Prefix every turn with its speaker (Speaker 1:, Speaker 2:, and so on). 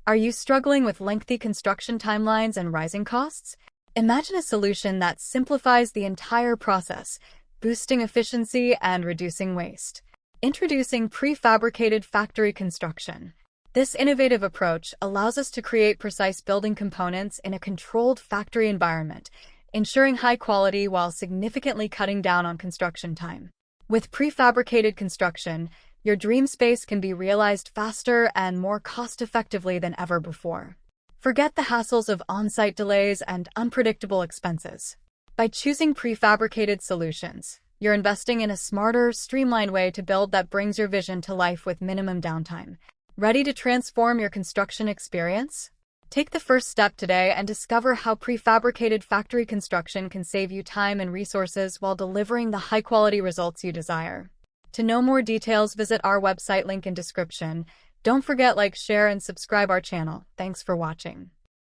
Speaker 1: Are you struggling with lengthy construction timelines and rising costs? Imagine a solution that simplifies the entire process, boosting efficiency and reducing waste. Introducing prefabricated factory construction. This innovative approach allows us to create precise building components in a controlled factory environment, ensuring high quality while significantly cutting down on construction time. With prefabricated construction, your dream space can be realized faster and more cost-effectively than ever before. Forget the hassles of on-site delays and unpredictable expenses. By choosing prefabricated solutions, you're investing in a smarter, streamlined way to build that brings your vision to life with minimum downtime. Ready to transform your construction experience? Take the first step today and discover how prefabricated factory construction can save you time and resources while delivering the high-quality results you desire. To know more details, visit our website link in description. Don't forget like, share, and subscribe our channel. Thanks for watching.